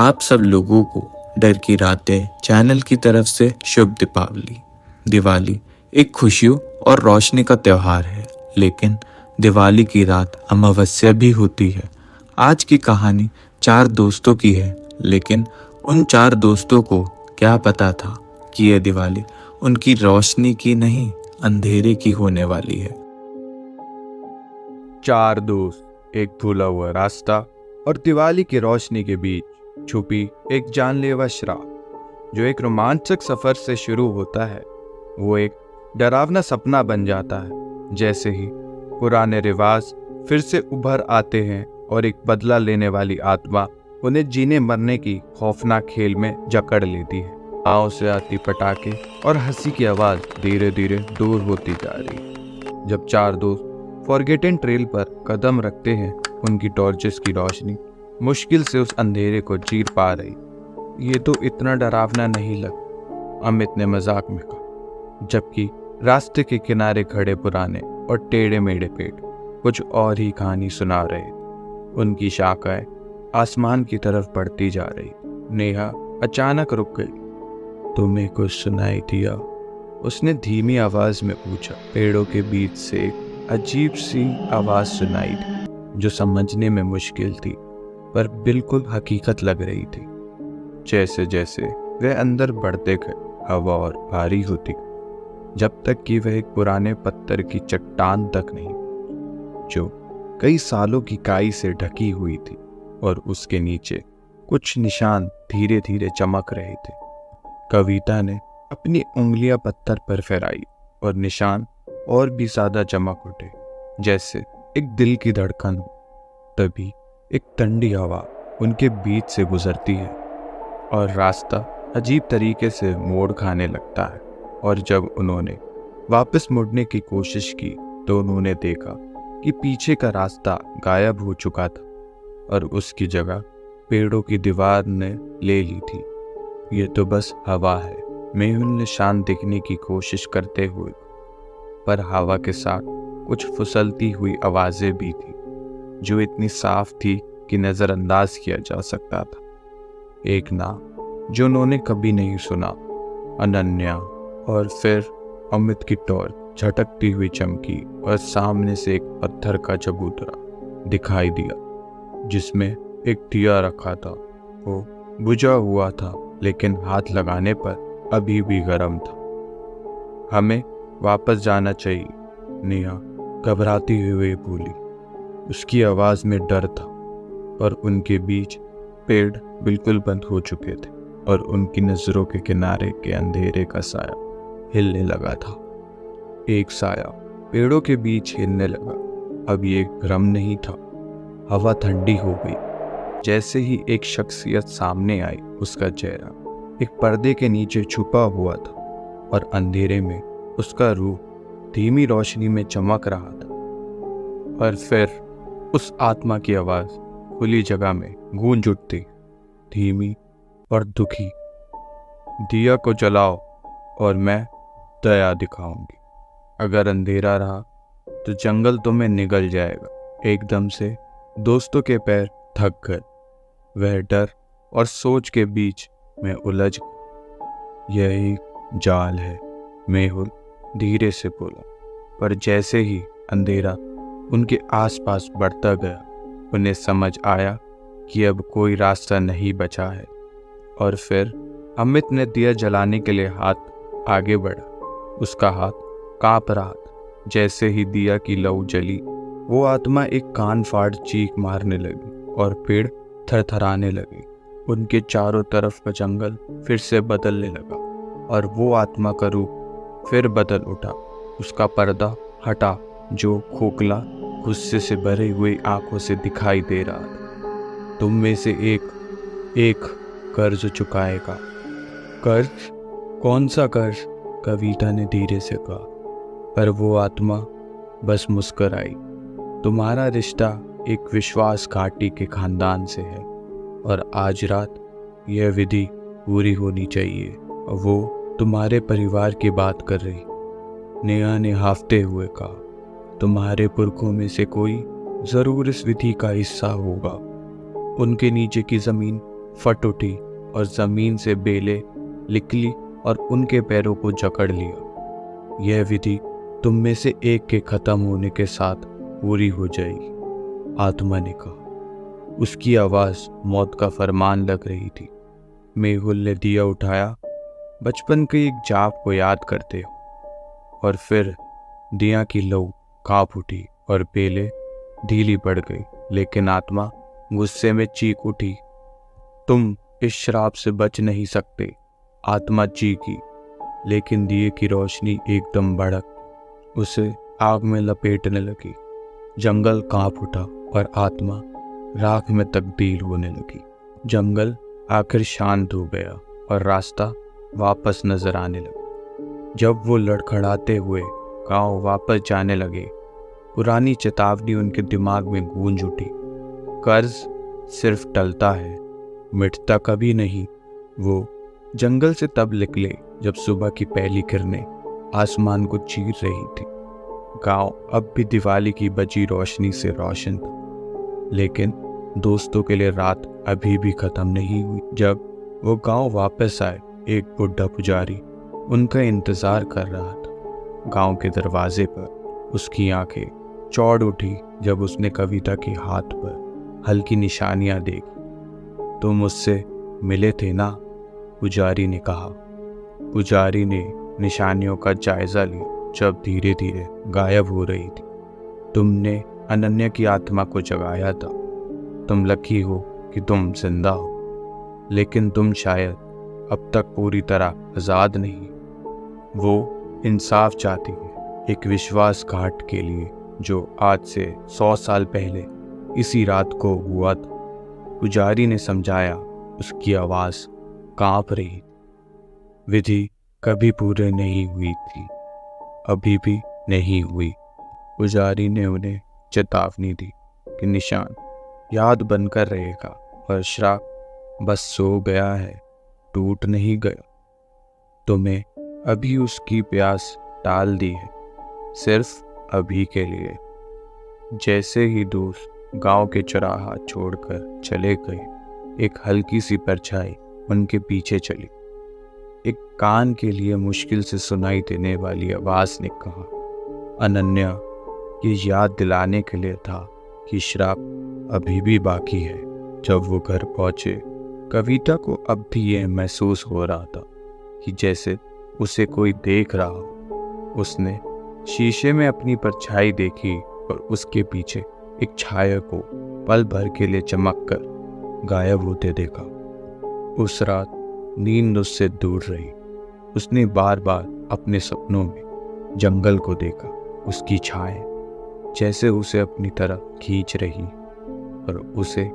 आप सब लोगों को डर की रातें चैनल की तरफ से शुभ दीपावली। दिवाली एक खुशियों और रोशनी का त्योहार है, लेकिन दिवाली की रात अमावस्या भी होती है। आज की कहानी चार दोस्तों की है, लेकिन उन चार दोस्तों को क्या पता था कि यह दिवाली उनकी रोशनी की नहीं, अंधेरे की होने वाली है। चार दोस्त, एक भूला हुआ रास्ता और दिवाली की रोशनी के बीच छुपी एक जानलेवा शराब। जो एक रोमांचक सफर से शुरू होता है वो एक डरावना सपना बन जाता है। जैसे ही पुराने रिवाज फिर से उभर आते हैं और एक बदला लेने वाली आत्मा उन्हें जीने मरने की खौफनाक खेल में जकड़ लेती है। आओ से आती पटाखे और हंसी की आवाज धीरे धीरे दूर होती जा रही है। जब चार दोस्त फॉरगेटन ट्रेल पर कदम रखते हैं, उनकी टॉर्चेस की रोशनी मुश्किल से उस अंधेरे को चीर पा रही। ये तो इतना डरावना नहीं लगा, अमित ने मजाक में कहा, जबकि रास्ते के किनारे खड़े पुराने और टेढ़े मेढ़े पेड़ कुछ और ही कहानी सुना रहे थे। उनकी शाखाएं आसमान की तरफ बढ़ती जा रही। नेहा अचानक रुक गई। तुम्हें कुछ सुनाई दिया? उसने धीमी आवाज में पूछा। पेड़ों के बीच से एक अजीब सी आवाज सुनाई दी, जो समझने में मुश्किल थी पर बिल्कुल हकीकत लग रही थी। जैसे जैसे वे अंदर बढ़ते गए, हवा और भारी होती गई, जब तक कि वह एक पुराने पत्थर की चट्टान तक नहीं, जो कई सालों की काई से ढकी हुई थी, और उसके नीचे कुछ निशान धीरे धीरे चमक रहे थे। कविता ने अपनी उंगलियां पत्थर पर फहराई और निशान और भी ज्यादा चमक उठे, जैसे एक दिल की धड़कन हो। तभी एक ठंडी हवा उनके बीच से गुजरती है और रास्ता अजीब तरीके से मोड़ खाने लगता है। और जब उन्होंने वापस मुड़ने की कोशिश की तो उन्होंने देखा कि पीछे का रास्ता गायब हो चुका था और उसकी जगह पेड़ों की दीवार ने ले ली थी। ये तो बस हवा है, मेहुल ने शांत दिखने की कोशिश करते हुए, पर हवा के साथ कुछ फुसलती हुई आवाजें भी थी, जो इतनी साफ थी कि नजरअंदाज किया जा सकता था। एक नाम जो उन्होंने कभी नहीं सुना, अनन्या। और फिर अमित की टॉर्च झटकती हुई चमकी और सामने से एक पत्थर का चबूतरा दिखाई दिया, जिसमें एक दिया रखा था। वो बुझा हुआ था, लेकिन हाथ लगाने पर अभी भी गर्म था। हमें वापस जाना चाहिए, नेहा घबराती हुई बोली। उसकी आवाज में डर था, और उनके बीच पेड़ बिल्कुल बंद हो चुके थे और उनकी नजरों के किनारे के अंधेरे का साया हिलने लगा था। एक साया पेड़ों के बीच हिलने लगा। अब ये भ्रम नहीं था, हवा ठंडी हो गई। जैसे ही एक शख्सियत सामने आई, उसका चेहरा एक पर्दे के नीचे छुपा हुआ था और अंधेरे में उसका रूप धीमी रोशनी में चमक रहा था। और फिर उस आत्मा की आवाज खुली जगह में गूंज उठती, धीमी और दुखी। दिया को जलाओ और मैं दया दिखाऊंगी। अगर अंधेरा रहा तो जंगल तुम्हें निगल जाएगा। एकदम से दोस्तों के पैर थक गए। वह डर और सोच के बीच में उलझ गए। यह एक जाल है, मेहुल धीरे से बोला। पर जैसे ही अंधेरा उनके आसपास बढ़ता गया, उन्हें समझ आया कि अब कोई रास्ता नहीं बचा है। और फिर अमित ने दिया जलाने के लिए हाथ आगे बढ़ा। उसका हाथ कांप रहा था। जैसे ही दिया की लौ जली, वो आत्मा एक कान फाड़ चीख मारने लगी और पेड़ थरथराने लगे। उनके चारों तरफ का जंगल फिर से बदलने लगा और वो आत्मा का रूप फिर बदल उठा। उसका पर्दा हटा, जो खोखला गुस्से से भरे हुए आंखों से दिखाई दे रहा था। तुम में से एक कर्ज चुकाएगा। कर्ज? कौन सा कर्ज? कविता ने धीरे से कहा। पर वो आत्मा बस मुस्कुराई। तुम्हारा रिश्ता एक विश्वासघाती के खानदान से है और आज रात यह विधि पूरी होनी चाहिए। वो तुम्हारे परिवार की बात कर रही, नेहा ने हाफते हुए कहा। तुम्हारे पुरखों में से कोई जरूर इस विधि का हिस्सा होगा। उनके नीचे की जमीन फट उठी और जमीन से बेलें निकली और उनके पैरों को जकड़ लिया। यह विधि तुम में से एक के खत्म होने के साथ पूरी हो जाएगी, आत्मा ने कहा। उसकी आवाज मौत का फरमान लग रही थी। मेहुल ने दिया उठाया, बचपन के एक जाप को याद करते हो, और फिर दिया की लौ कांप उठी और बेलें ढीली पड़ गई। लेकिन आत्मा गुस्से में चीख उठी, तुम इस श्राप से बच नहीं सकते। आत्मा चीखी, लेकिन दिए की रोशनी एकदम भड़क उसे आग में लपेटने लगी। जंगल कांप उठा और आत्मा राख में तब्दील होने लगी। जंगल आखिर शांत हो गया और रास्ता वापस नजर आने लगा। जब वो लड़खड़ाते हुए गांव वापस जाने लगे, पुरानी चेतावनी उनके दिमाग में गूंज उठी। कर्ज सिर्फ टलता है, मिटता कभी नहीं। वो जंगल से तब निकले जब सुबह की पहली किरणें आसमान को चीर रही थी। गांव अब भी दिवाली की बची रोशनी से रोशन था, लेकिन दोस्तों के लिए रात अभी भी खत्म नहीं हुई। जब वो गांव वापस आए, एक बुढ़ा पुजारी उनका इंतजार कर रहा था। गांव के दरवाजे पर उसकी आंखें चौड़ उठी जब उसने कविता के हाथ पर हल्की निशानियां देखी। तुम मुझसे मिले थे ना, पुजारी ने कहा। पुजारी ने निशानियों का जायजा लिया जब धीरे धीरे गायब हो रही थी। तुमने अनन्या की आत्मा को जगाया था। तुम लकी हो कि तुम जिंदा हो, लेकिन तुम शायद अब तक पूरी तरह आजाद नहीं। वो इंसाफ चाहती है, एक विश्वासघात के लिए जो आज से 100 साल पहले इसी रात को हुआ था। पुजारी ने समझाया, उसकी आवाज कांप रही। विधि कभी पूरे नहीं हुई थी, अभी भी नहीं हुई। पुजारी ने उन्हें चेतावनी दी कि निशान याद बनकर रहेगा और श्राप बस सो गया है, टूट नहीं गया। तुम्हें अभी उसकी प्यास टाल दी है, सिर्फ अभी के लिए। जैसे ही दोस्त गांव के चौराहा छोड़कर चले गए, एक हल्की सी परछाई उनके पीछे चली। एक कान के लिए मुश्किल से सुनाई देने वाली आवाज ने कहा, अनन्या, ये याद दिलाने के लिए था कि श्राप अभी भी बाकी है। जब वो घर पहुंचे, कविता को अब भी यह महसूस हो रहा था कि जैसे उसे कोई देख रहा हो। उसने शीशे में अपनी परछाई देखी और उसके पीछे एक छाया को पल भर के लिए चमक कर गायब होते देखा। उस रात नींद उससे दूर रही। उसने बार बार अपने सपनों में जंगल को देखा, उसकी छाया जैसे उसे अपनी तरफ खींच रही, और उसे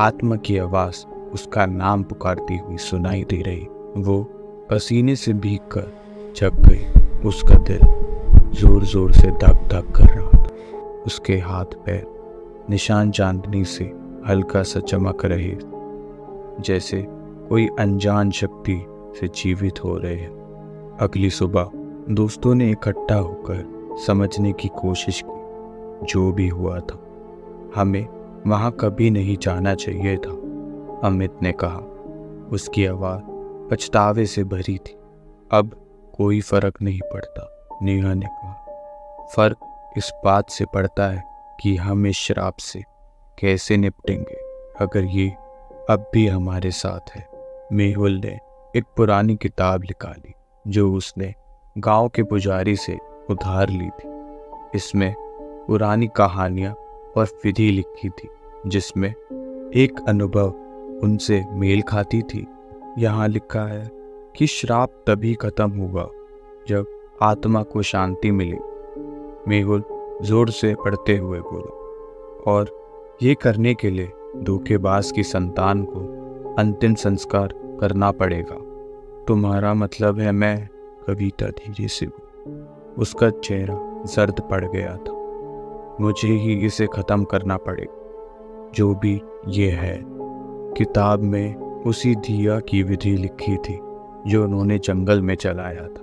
आत्मा की आवाज उसका नाम पुकारती हुई सुनाई दे रही। वो पसीने से भीगकर जग गई। उसका दिल जोर जोर से धक धक कर रहा था। उसके हाथ पैर निशान चांदनी से हल्का सा चमक रहे, जैसे कोई अनजान शक्ति से जीवित हो रहे हैं। अगली सुबह दोस्तों ने इकट्ठा होकर समझने की कोशिश की। जो भी हुआ था, हमें वहां कभी नहीं जाना चाहिए था, अमित ने कहा। उसकी आवाज पछतावे से भरी थी। अब कोई फर्क नहीं पड़ता, नेहा ने कहा। फर्क इस बात से पड़ता है कि हम इस श्राप से कैसे निपटेंगे अगर ये अब भी हमारे साथ है। मेहुल ने एक पुरानी किताब निकाली जो उसने गांव के पुजारी से उधार ली थी। इसमें पुरानी कहानियां और विधि लिखी थी, जिसमें एक अनुभव उनसे मेल खाती थी। यहाँ लिखा है कि श्राप तभी खत्म होगा जब आत्मा को शांति मिले। मेहुल जोर से पढ़ते हुए बोला, और ये करने के लिए धोखेबाज की संतान को अंतिम संस्कार करना पड़ेगा। तुम्हारा मतलब है मैं? कविता धीरे से बोली। उसका चेहरा जर्द पड़ गया था। मुझे ही इसे खत्म करना पड़ेगा, जो भी ये है। किताब में उसी दिया की विधि लिखी थी जो उन्होंने जंगल में चलाया था।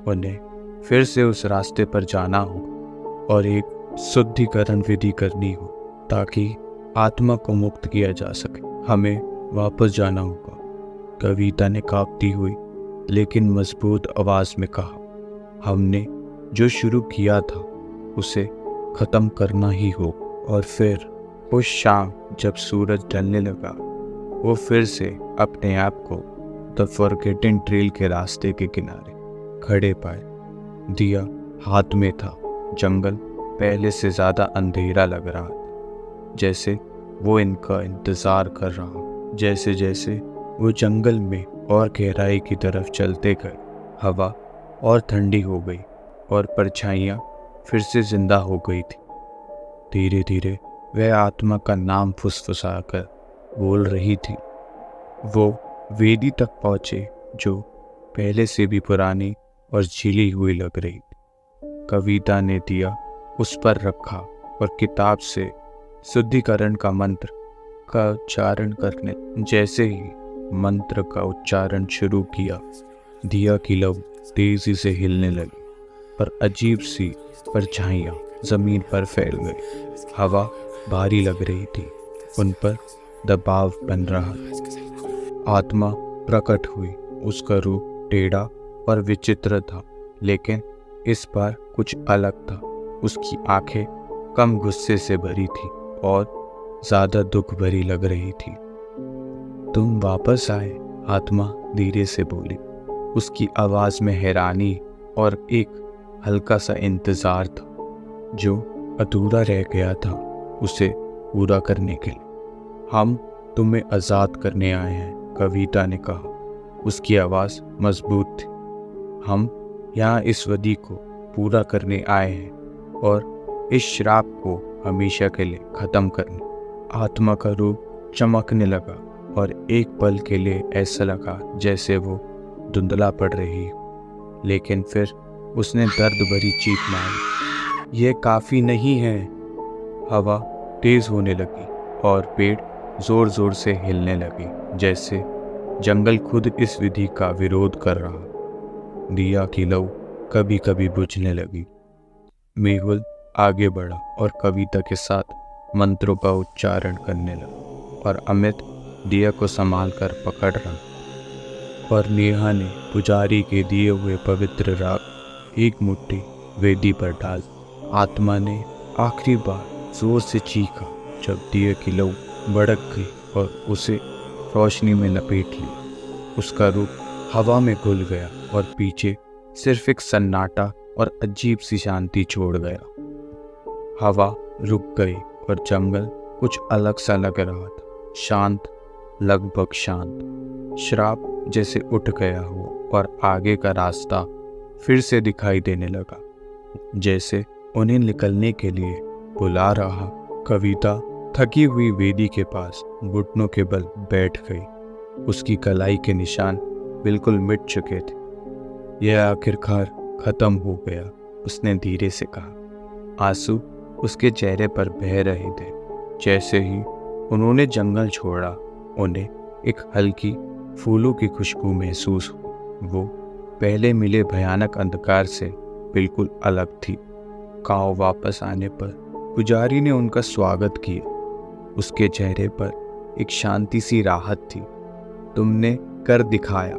उन्हें फिर से उस रास्ते पर जाना हो और एक शुद्धिकरण विधि करनी हो ताकि आत्मा को मुक्त किया जा सके। हमें वापस जाना होगा, कविता ने कांपती हुई लेकिन मजबूत आवाज में कहा। हमने जो शुरू किया था उसे खत्म करना ही हो। और फिर उस शाम जब सूरज ढलने लगा, वो फिर से अपने आप को द फॉरगेटन ट्रेल के रास्ते के किनारे खड़े पाए। दिया हाथ में था। जंगल पहले से ज्यादा अंधेरा लग रहा था, जैसे वो इनका इंतजार कर रहा हो। जैसे जैसे वो जंगल में और गहराई की तरफ चलते गए, हवा और ठंडी हो गई और परछाइयाँ फिर से जिंदा हो गई थी। धीरे धीरे वह आत्मा का नाम फुसफुसाकर बोल रही थी। वो वेदी तक पहुंचे जो पहले से भी पुरानी और झीली हुई लग रही थी। कविता ने दिया उस पर रखा और किताब से शुद्धिकरण का मंत्र का उच्चारण करने जैसे ही मंत्र का उच्चारण शुरू किया, दिया की लौ तेजी से हिलने लगी और अजीब सी परछाइयाँ जमीन पर फैल गई। हवा भारी लग रही थी, उन पर दबाव बन रहा था। आत्मा प्रकट हुई। उसका रूप टेढ़ा और विचित्र था, लेकिन इस बार कुछ अलग था। उसकी आंखें कम गुस्से से भरी थी और ज्यादा दुख भरी लग रही थी। तुम वापस आए, आत्मा धीरे से बोली। उसकी आवाज में हैरानी और एक हल्का सा इंतजार था, जो अधूरा रह गया था उसे पूरा करने के लिए। हम तुम्हें आजाद करने आए हैं, कविता ने कहा। उसकी आवाज मजबूत थी। हम यहाँ इस विधि को पूरा करने आए हैं और इस श्राप को हमेशा के लिए खत्म करने। आत्मा का रूप चमकने लगा और एक पल के लिए ऐसा लगा जैसे वो धुंधला पड़ रही हो, लेकिन फिर उसने दर्द भरी चीख मारी। यह काफी नहीं है। हवा तेज होने लगी और पेड़ जोर जोर से हिलने लगे, जैसे जंगल खुद इस विधि का विरोध कर रहा। दिया की लौ कभी कभी बुझने लगी। मेहुल आगे बढ़ा और कविता के साथ मंत्रों का उच्चारण करने लगा, और अमित दिया को संभाल कर पकड़ रहा। और नेहा ने पुजारी के दिए हुए पवित्र राग एक मुट्ठी वेदी पर डाल। आत्मा ने आखिरी बार जोर से चीखा जब दिया की लौ भड़क गई और उसे रोशनी में लपेट लिया। उसका रूप हवा में घुल गया और पीछे सिर्फ एक सन्नाटा और अजीब सी शांति छोड़ गया। हवा रुक गई और जंगल कुछ अलग सा लग रहा था, शांत, लगभग शांत। श्राप जैसे उठ गया हो और आगे का रास्ता फिर से दिखाई देने लगा, जैसे उन्हें निकलने के लिए बुला रहा। कविता थकी हुई वेदी के पास घुटनों के बल बैठ गई। उसकी कलाई के निशान बिल्कुल मिट चुके थे। यह आखिरकार खत्म हो गया, उसने धीरे से कहा। आंसू उसके चेहरे पर बह रहे थे। जैसे ही उन्होंने जंगल छोड़ा, उन्हें एक हल्की फूलों की खुशबू महसूस हुई। वो पहले मिले भयानक अंधकार से बिल्कुल अलग थी। गांव वापस आने पर पुजारी ने उनका स्वागत किया। उसके चेहरे पर एक शांति सी राहत थी। तुमने कर दिखाया,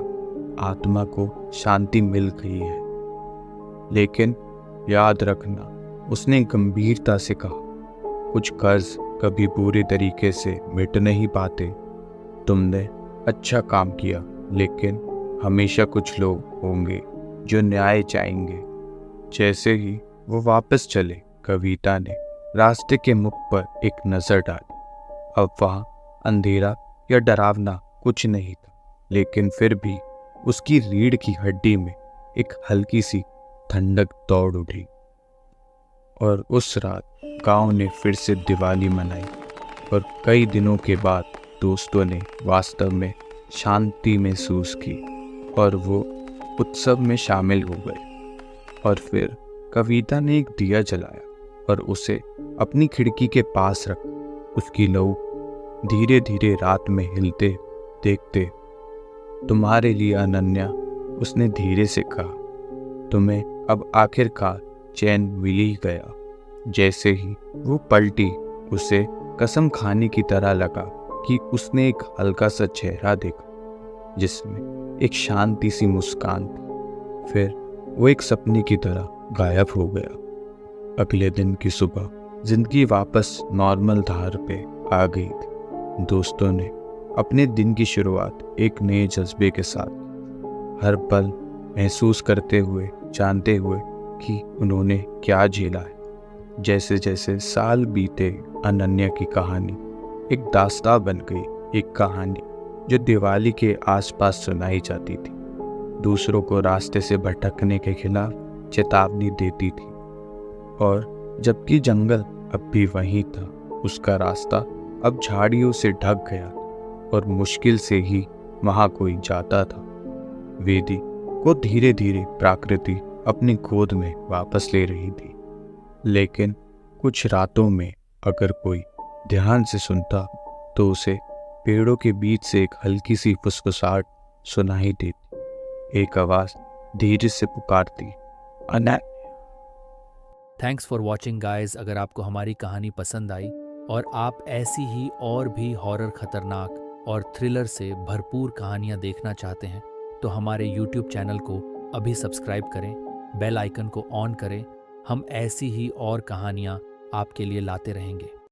आत्मा को शांति मिल गई है। लेकिन याद रखना, उसने गंभीरता से कहा, कुछ कर्ज कभी पूरे तरीके से मिट नहीं पाते। तुमने अच्छा काम किया, लेकिन हमेशा कुछ लोग होंगे जो न्याय चाहेंगे। जैसे ही वो वापस चले, कविता ने रास्ते के मुख पर एक नजर डाली। अब वहाँ अंधेरा या डरावना कुछ नहीं था, लेकिन फिर भी उसकी रीढ़ की हड्डी में एक हल्की सी ठंडक दौड़ उठी। और उस रात गांव ने फिर से दिवाली मनाई और कई दिनों के बाद दोस्तों ने वास्तव में शांति महसूस की और वो उत्सव में शामिल हो गए। और फिर कविता ने एक दिया जलाया और उसे अपनी खिड़की के पास रखा। उसकी लौ धीरे धीरे रात में हिलते देखते, तुम्हारे लिए अनन्या, उसने धीरे से कहा। तुम्हें अब आखिरकार चैन मिल ही गया। जैसे ही वो पलटी, उसे कसम खाने की तरह लगा कि उसने एक हल्का सा चेहरा देखा जिसमें एक शांति सी मुस्कान थी। फिर वो एक सपने की तरह गायब हो गया। अगले दिन की सुबह जिंदगी वापस नॉर्मल धार पे आ गई थी। दोस्तों ने अपने दिन की शुरुआत एक नए जज्बे के साथ, हर पल महसूस करते हुए, जानते हुए कि उन्होंने क्या झेला है। जैसे जैसे साल बीते, अनन्या की कहानी एक दास्तां बन गई, एक कहानी जो दिवाली के आसपास सुनाई जाती थी, दूसरों को रास्ते से भटकने के खिलाफ चेतावनी देती थी। और जबकि जंगल अब भी वहीं था, उसका रास्ता अब झाड़ियों से ढक गया और मुश्किल से ही वहां कोई जाता था। वेदी को धीरे धीरे प्रकृति अपनी गोद में वापस ले रही थी, लेकिन कुछ रातों में अगर कोई ध्यान से सुनता तो उसे पेड़ों के बीच से एक हल्की सी फुसफुसाहट सुनाई देती। एक आवाज धीरे से पुकारती, Ananya. Thanks for watching guys. अगर आपको हमारी कहानी पसंद आई और आप ऐसी ही और भी हॉरर, खतरनाक और थ्रिलर से भरपूर कहानियाँ देखना चाहते हैं तो हमारे YouTube चैनल को अभी सब्सक्राइब करें, बेल आइकन को ऑन करें। हम ऐसी ही और कहानियाँ आपके लिए लाते रहेंगे।